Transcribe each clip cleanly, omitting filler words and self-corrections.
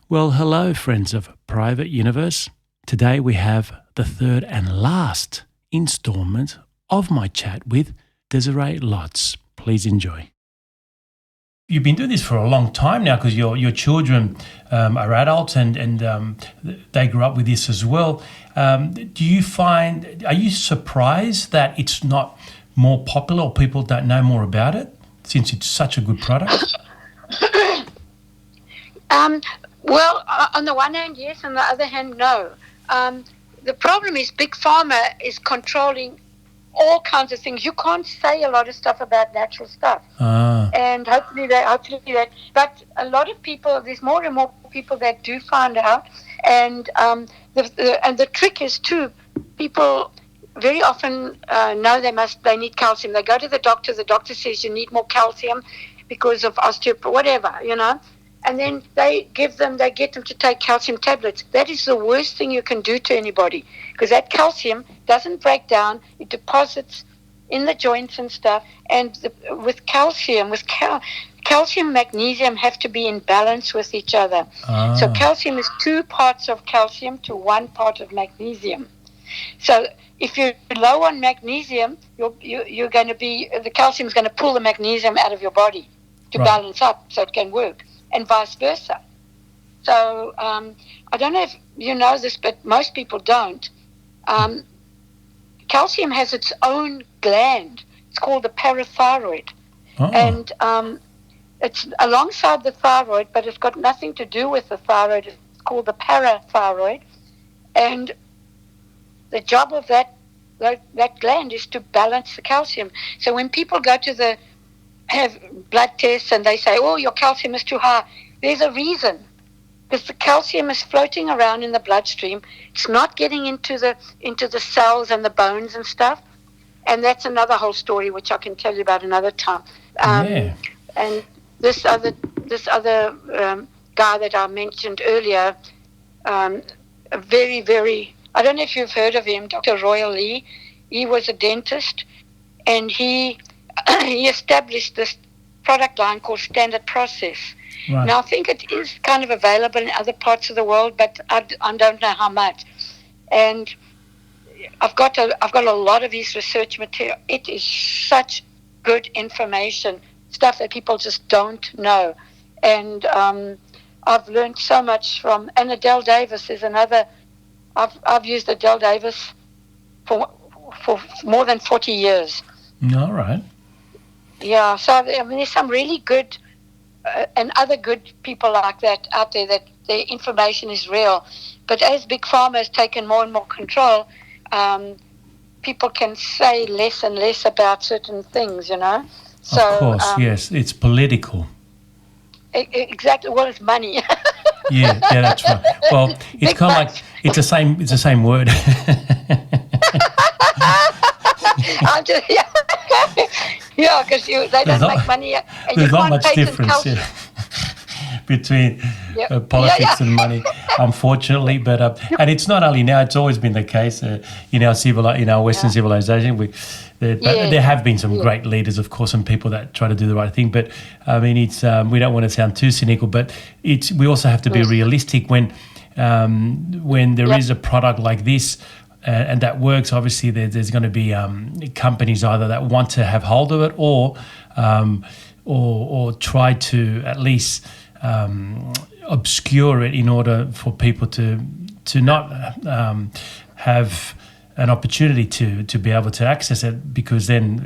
Well, hello, friends of Private Universe. Today we have the third and last installment of my chat with Desiree Lotz. Please enjoy. You've been doing this for a long time now because your children are adults and they grew up with this as well. Are you surprised that it's not more popular or people don't know more about it since it's such a good product? Well, on the one hand, yes. On the other hand, no. The problem is Big Pharma is controlling all kinds of things. You can't say a lot of stuff about natural stuff. And hopefully that. But a lot of people, there's more and more people that do find out. And the trick is too, people very often know they need calcium. They go to the doctor says you need more calcium because of whatever, and then they get them to take calcium tablets. That is the worst thing you can do to anybody, because that calcium doesn't break down. It deposits in the joints and stuff. And with calcium, calcium, magnesium have to be in balance with each other. So calcium is 2 parts of calcium to 1 part of magnesium. So if you're low on magnesium, you're going to be, the calcium is going to pull the magnesium out of your body to balance up so it can work, and vice versa. So I don't know if you know this, but most people don't. Calcium has its own gland. It's called the parathyroid. And it's alongside the thyroid, but it's got nothing to do with the thyroid. It's called the parathyroid. And the job of that gland is to balance the calcium. So when people go to have blood tests and they say, oh, your calcium is too high, there's a reason. Because the calcium is floating around in the bloodstream. It's not getting into the cells and the bones and stuff. And that's another whole story, which I can tell you about another time. And this other guy that I mentioned earlier, a very, very, I don't know if you've heard of him, Dr. Royal Lee. He was a dentist, and he established this product line called Standard Process. Right. Now, I think it is kind of available in other parts of the world, but I don't know how much. And I've got a lot of his research material. It is such good information, stuff that people just don't know. And I've learned so much from. And Adele Davis is another. I've used Adele Davis for more than 40 years. All right. Yeah, so I mean, there's some really good and other good people like that out there that their information is real. But as Big Pharma has taken more and more control, people can say less and less about certain things, So, of course, yes, it's political. Exactly. Well, it's money. yeah, that's right. Well, it's kind of like it's the same word. Because they don't make money. And there's not much difference between politics and money, unfortunately. But and it's not only now; it's always been the case in our Western civilization. There have been some great leaders, of course, and people that try to do the right thing. But I mean, it's we don't want to sound too cynical, but we also have to be realistic when there is a product like this. And that works. Obviously, there's going to be companies either that want to have hold of it, or try to at least obscure it in order for people to not have an opportunity to be able to access it, because then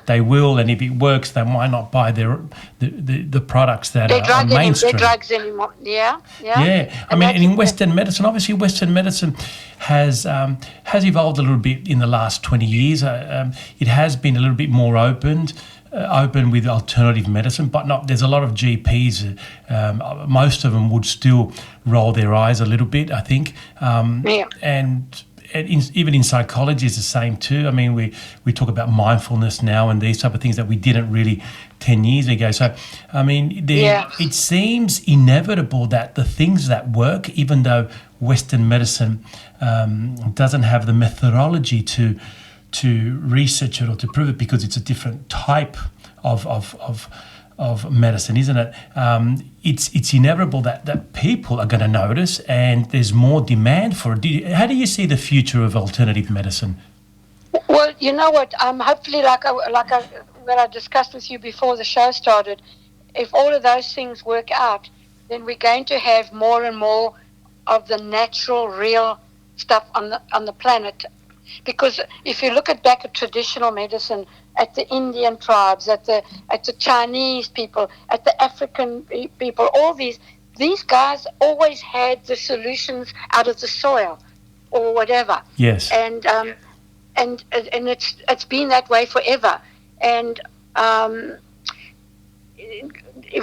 they will, and if it works, they might not buy the products that are mainstream. Their drugs anymore. Yeah. I mean, in Western medicine, obviously, Western medicine has evolved a little bit in the last 20 years. It has been a little bit more open with alternative medicine, but not. There's a lot of GPs. Most of them would still roll their eyes a little bit, I think. And even in psychology is the same too. I mean, we talk about mindfulness now and these type of things that we didn't really 10 years ago. So, I mean, it seems inevitable that the things that work, even though Western medicine doesn't have the methodology to research it or to prove it, because it's a different type of of medicine, isn't it? It's inevitable that people are going to notice, and there's more demand for it. How do you see the future of alternative medicine? Well, you know what? Hopefully, what I discussed with you before the show started, if all of those things work out, then we're going to have more and more of the natural, real stuff on the planet. Because if you look back at traditional medicine, at the Indian tribes, at the Chinese people, at the African people, all these guys always had the solutions out of the soil or whatever. Yes. And it's been that way forever. And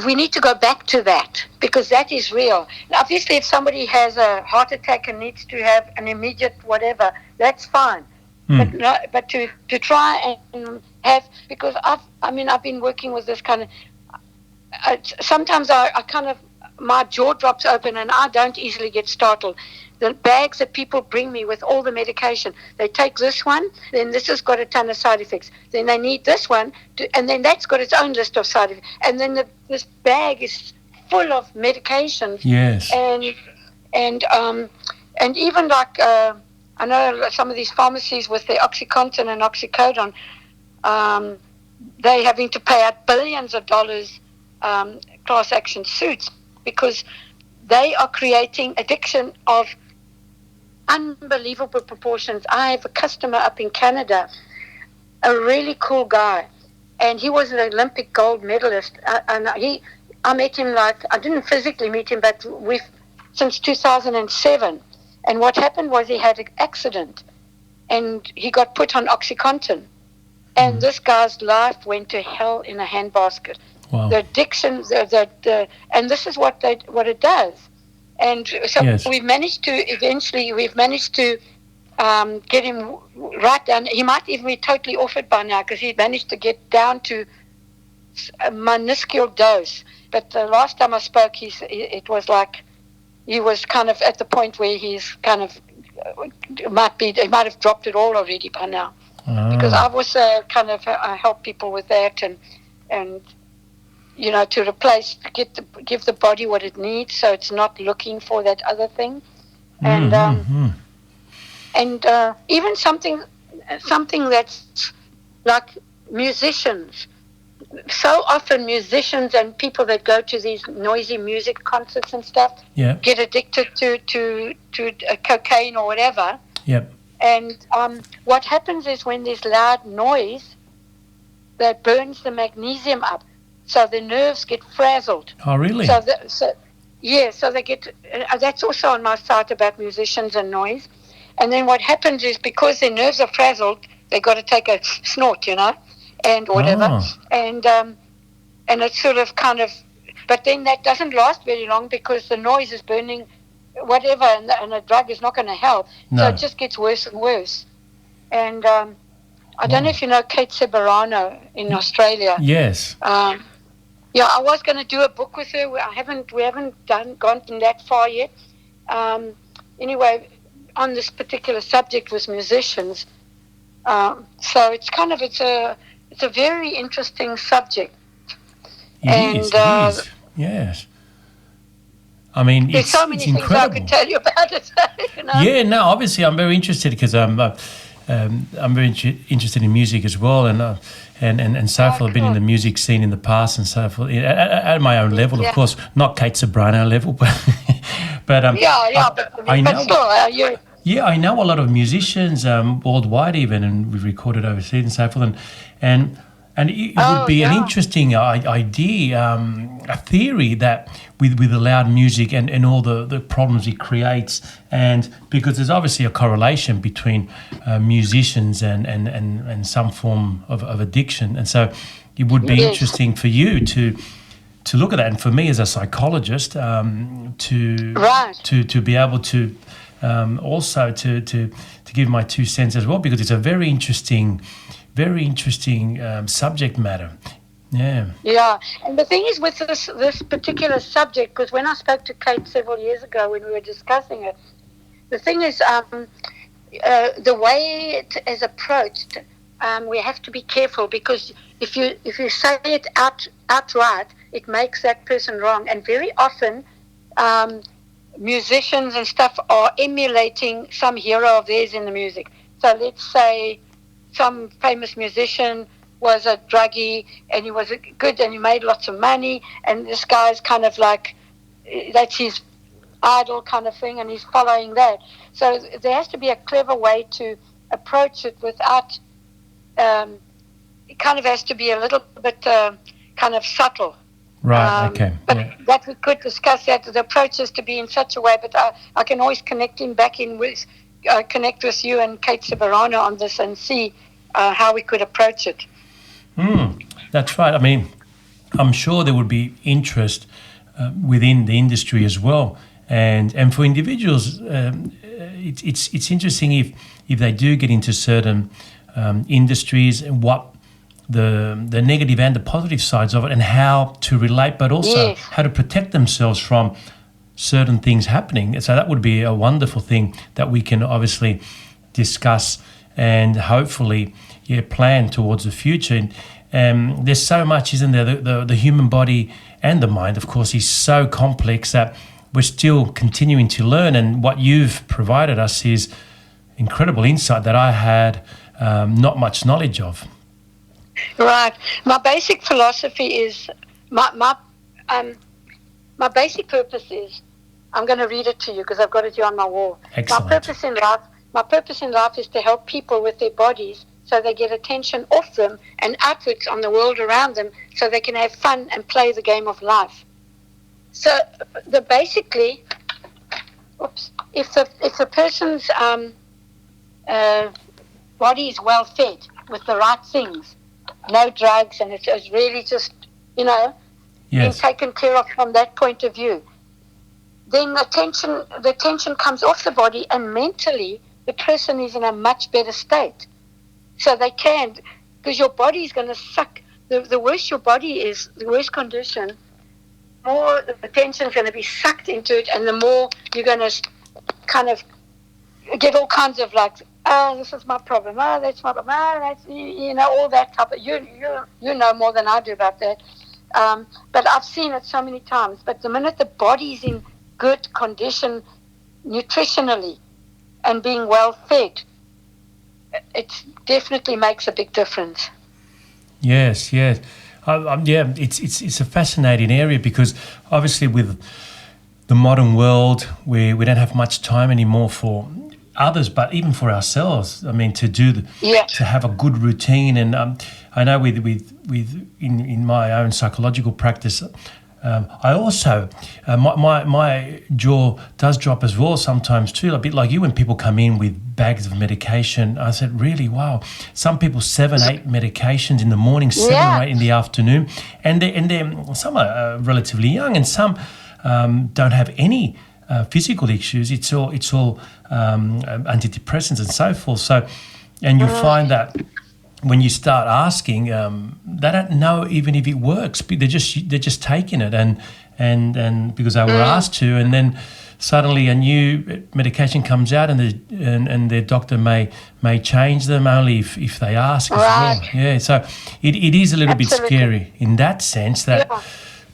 we need to go back to that, because that is real. And obviously, if somebody has a heart attack and needs to have an immediate whatever, that's fine. But to try and have, because I've been working with this kind of. Sometimes I kind of, my jaw drops open and I don't easily get startled. The bags that people bring me with all the medication, they take this one, then this has got a ton of side effects. Then they need this one, and then that's got its own list of side effects. And then this bag is full of medications. Yes. And even like I know some of these pharmacies with their OxyContin and Oxycodone, they're having to pay out billions of dollars class action suits because they are creating addiction of unbelievable proportions. I have a customer up in Canada, a really cool guy, and he was an Olympic gold medalist. I met him, like, I didn't physically meet him, but we've since 2007. And what happened was he had an accident, and he got put on OxyContin, and this guy's life went to hell in a handbasket. Wow. The addiction, and this is what it does. And so yes. we've managed to get him right down. He might even be totally off it by now, because he managed to get down to a minuscule dose. But the last time I spoke, it was like he was kind of at the point where he's kind of he might have dropped it all already by now. Because I've also kind of help people with that and you know, to replace, give the body what it needs, so it's not looking for that other thing, and even something that's like musicians. So often musicians and people that go to these noisy music concerts and stuff get addicted to cocaine or whatever. Yep. And what happens is when there's loud noise, that burns the magnesium up. So the nerves get frazzled. Oh, really? So they get. That's also on my site about musicians and noise. And then what happens is, because their nerves are frazzled, they got to take a snort, you know, and whatever. And it's sort of kind of. But then that doesn't last very long, because the noise is burning whatever, and the drug is not going to help. No. So it just gets worse and worse. And I don't know if you know Kate Ceberano in Australia. Yes. Yeah, I was going to do a book with her. We haven't gone that far yet. Anyway, on this particular subject with musicians, so it's a very interesting subject. It is. Yes. I mean, there's so many things incredible. I could tell you about it. You know? Yeah, no, obviously I'm very interested, because I'm very interested in music as well, and so forth. I've been in the music scene in the past and so forth, at my own level, of course, not Kate Ceberano level, but I know. Yeah, I know a lot of musicians worldwide even, and we've recorded overseas and so forth, and it would be an interesting idea, a theory that with the loud music and all the problems it creates, and because there's obviously a correlation between musicians and some form of addiction, and so it would be interesting for you to look at that, and for me as a psychologist to be able to also to give my 2 cents as well, because it's a very interesting subject matter. Yeah, and the thing is with this particular subject, because when I spoke to Kate several years ago when we were discussing it, the thing is the way it is approached, we have to be careful, because if you say it outright, it makes that person wrong. And very often, musicians and stuff are emulating some hero of theirs in the music. So let's say some famous musician was a druggie, and he was good, and he made lots of money, and this guy's kind of like, that's his idol kind of thing, and he's following that. So there has to be a clever way to approach it without, it kind of has to be a little bit kind of subtle. Right, okay. But that we could discuss that. The approach is to be in such a way, but I can always connect with you and Kate Severano on this and see how we could approach it. That's right. I mean, I'm sure there would be interest within the industry as well. And for individuals, it's interesting if they do get into certain industries, and what the negative and the positive sides of it, and how to relate, but also how to protect themselves from certain things happening. So that would be a wonderful thing that we can obviously discuss and hopefully plan towards the future. There's so much, isn't there? The human body and the mind, of course, is so complex that we're still continuing to learn. And what you've provided us is incredible insight that I had not much knowledge of. Right. My basic philosophy is, my basic purpose is, I'm going to read it to you because I've got it here on my wall. Excellent. My purpose in life is to help people with their bodies, so they get attention off them and outwards on the world around them, so they can have fun and play the game of life. So basically, if the person's body is well fed with the right things, no drugs, and it's really just, being taken care of from that point of view, then the tension comes off the body, and mentally the person is in a much better state. So they can, because your body is going to suck. The worse your body is, the worse condition, more the tension is going to be sucked into it, and the more you're going to kind of get all kinds of like, oh, this is my problem, oh, that's my problem, oh, that's, all that type of, you know more than I do about that. But I've seen it so many times. But the minute the body's in good condition nutritionally and being well fed, it definitely makes a big difference. Yes. It's a fascinating area, because obviously with the modern world, we don't have much time anymore for others, but even for ourselves. I mean, to have a good routine. And I know in my own psychological practice, I also my jaw does drop as well sometimes too, a bit like you, when people come in with bags of medication. I said, really, wow. Some people 7-8 medications in the morning, 7 or 8 in the afternoon, and they're some are relatively young, and some don't have any physical issues. It's all antidepressants and so forth. So, and you find that when you start asking, they don't know even if it works. They're just taking it, and because they were asked to, and then suddenly a new medication comes out, and their doctor may change them only if they ask as well. Yeah, so it is a little bit scary in that sense, that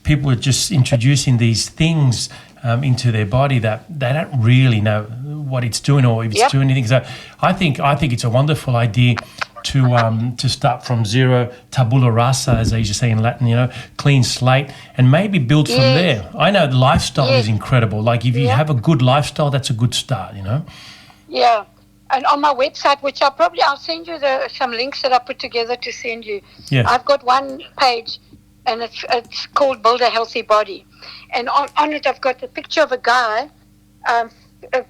people are just introducing these things into their body that they don't really know what it's doing, or if it's doing anything. So I think it's a wonderful idea to start from zero, tabula rasa, as they used to say in Latin, clean slate, and maybe build from there. I know the lifestyle is incredible. Like if you have a good lifestyle, that's a good start, Yeah. And on my website, which I'll send you some links that I put together to send you. Yeah. I've got one page, and it's called Build a Healthy Body. And on it, I've got a picture of a guy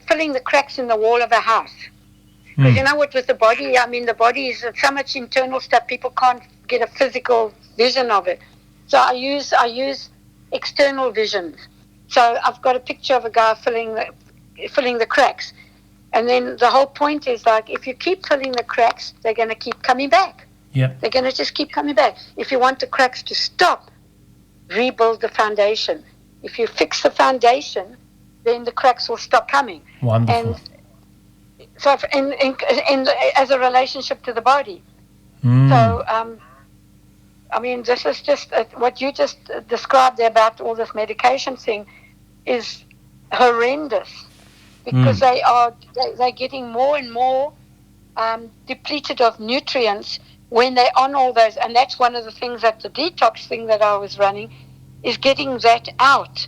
filling the cracks in the wall of a house. Because you know what, with the body, the body is so much internal stuff, people can't get a physical vision of it. So I use external vision. So I've got a picture of a guy filling the cracks. And then the whole point is, like, if you keep filling the cracks, they're going to keep coming back. Yep. They're going to just keep coming back. If you want the cracks to stop, rebuild the foundation. If you fix the foundation, then the cracks will stop coming. Wonderful. And so, as a relationship to the body, So, I mean, this is just what you just described there about all this medication thing is horrendous, because they're getting more and more depleted of nutrients when they're on all those. And that's one of the things that the detox thing that I was running is getting it out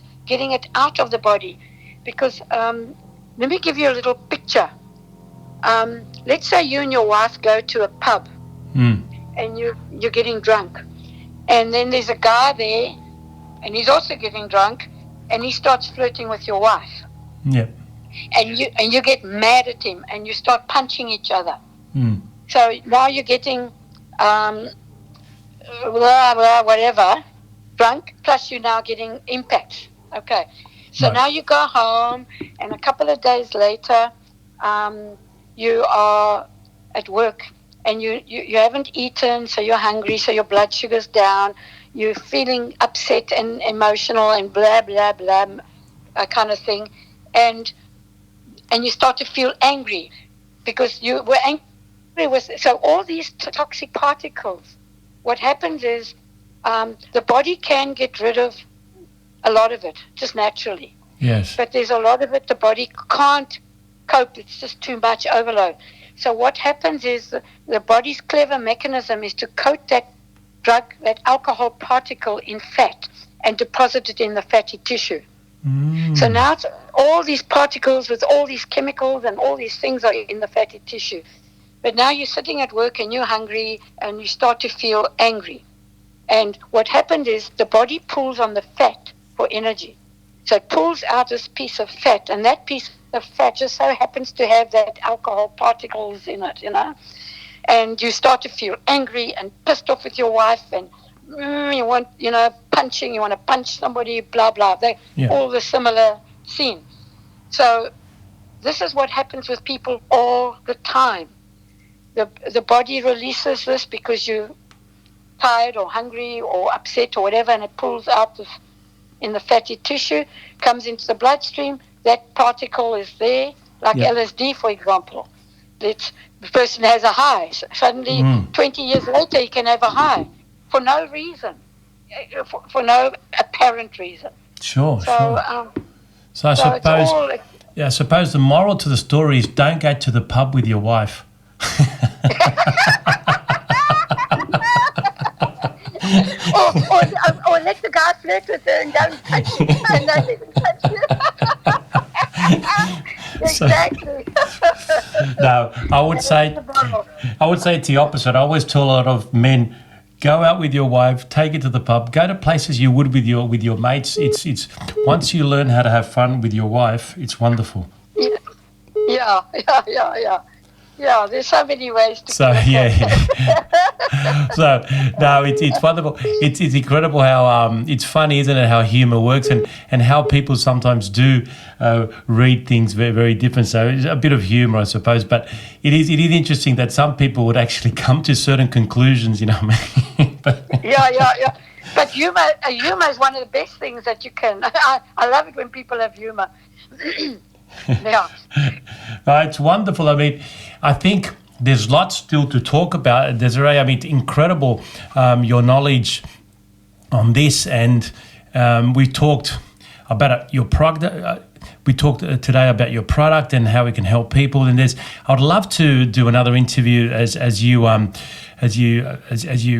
of the body. Because let me give you a little picture. Let's say you and your wife go to a pub and you're getting drunk. And then there's a guy there and he's also getting drunk and he starts flirting with your wife. Yeah. And you get mad at him and you start punching each other. So now you're getting whatever, drunk, plus you're now getting impacts. Okay. So now you go home and a couple of days later you are at work and you haven't eaten, so you're hungry, so your blood sugar's down, you're feeling upset and emotional and blah, blah, blah kind of thing. And you start to feel angry because you were angry with. So all these toxic particles, what happens is the body can get rid of a lot of it just naturally. Yes. But there's a lot of it the body can't cope. It's just too much overload. So what happens is the body's clever mechanism is to coat that drug, that alcohol particle in fat and deposit it in the fatty tissue. So now it's all these particles with all these chemicals and all these things are in the fatty tissue. But now you're sitting at work and you're hungry and you start to feel angry. And what happened is the body pulls on the fat for energy. So it pulls out this piece of fat, and that piece of fat just so happens to have that alcohol particles in it, And you start to feel angry and pissed off with your wife, and you want, punching, you want to punch somebody, blah, blah. All the similar scene. So this is what happens with people all the time. The body releases this because you're tired or hungry or upset or whatever, and it pulls out this in the fatty tissue, comes into the bloodstream. That particle is there, like LSD, for example. The person has a high. Suddenly, 20 years later, he can have a high for no reason, for no apparent reason. Sure. So I suppose the moral to the story is don't go to the pub with your wife. or let the guy flirt with her and don't touch you. And don't even touch you. Exactly. No, I would say it's the opposite. I always tell a lot of men, go out with your wife, take it to the pub, go to places you would with your mates. It's once you learn how to have fun with your wife, it's wonderful. Yeah. Yeah, there's so many ways to So So no, it's wonderful. It's incredible how it's funny, isn't it, how humour works and how people sometimes do read things very, very different. So it's a bit of humour, I suppose. But it is interesting that some people would actually come to certain conclusions, Yeah. But humour is one of the best things that you can. I love it when people have humour. Yeah. It's wonderful. I mean, I think there's lots still to talk about, Desiree. I mean, it's incredible your knowledge on this, and we talked about your product. We talked today about your product and how it can help people. And I'd love to do another interview as you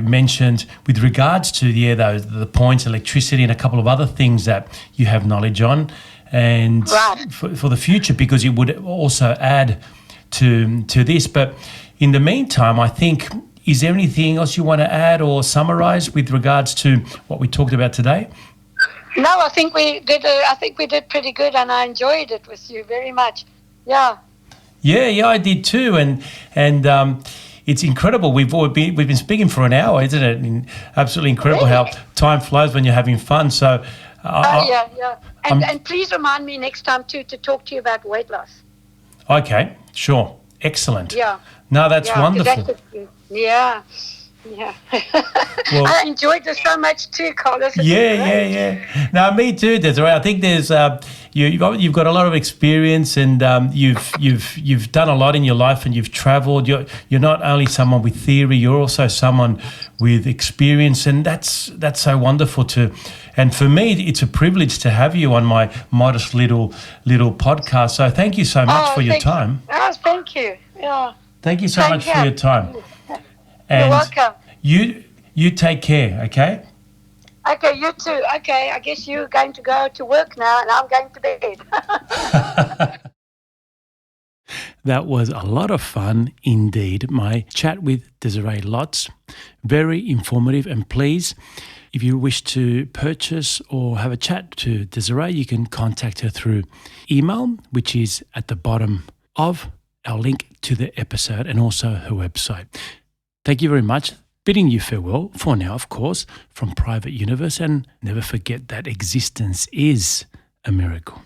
mentioned with regards to the points, electricity, and a couple of other things that you have knowledge on. And for the future, because it would also add to this. But in the meantime, I think, is there anything else you want to add or summarize with regards to what we talked about today? No, I think we did pretty good, and I enjoyed it with you very much. Yeah. Yeah, I did too, and it's incredible. We've been speaking for an hour, isn't it? And absolutely incredible how time flies when you're having fun. So. Yeah. And please remind me next time too to talk to you about weight loss. Okay, sure. Excellent. Yeah. No, that's wonderful. Yeah. Yeah. Well, I enjoyed this so much too, Carlos. It's yeah, great. yeah. No, me too, Desiree. I think there's you've got a lot of experience, and you've done a lot in your life, and you've travelled. You're not only someone with theory, you're also someone with experience, and that's so wonderful to. And for me, it's a privilege to have you on my modest little podcast. So thank you so much for your time. Oh, thank you. Yeah. Thank you so Same much for here. your time. You're And welcome. you take care, okay? Okay, you too. Okay, I guess you're going to go to work now, and I'm going to bed. That was a lot of fun indeed. My chat with Desiree Lotz. Very informative. And please, if you wish to purchase or have a chat to Desiree, you can contact her through email, which is at the bottom of our link to the episode, and also her website. Thank you very much. Bidding you farewell for now, of course, from Private Universe. And never forget that existence is a miracle.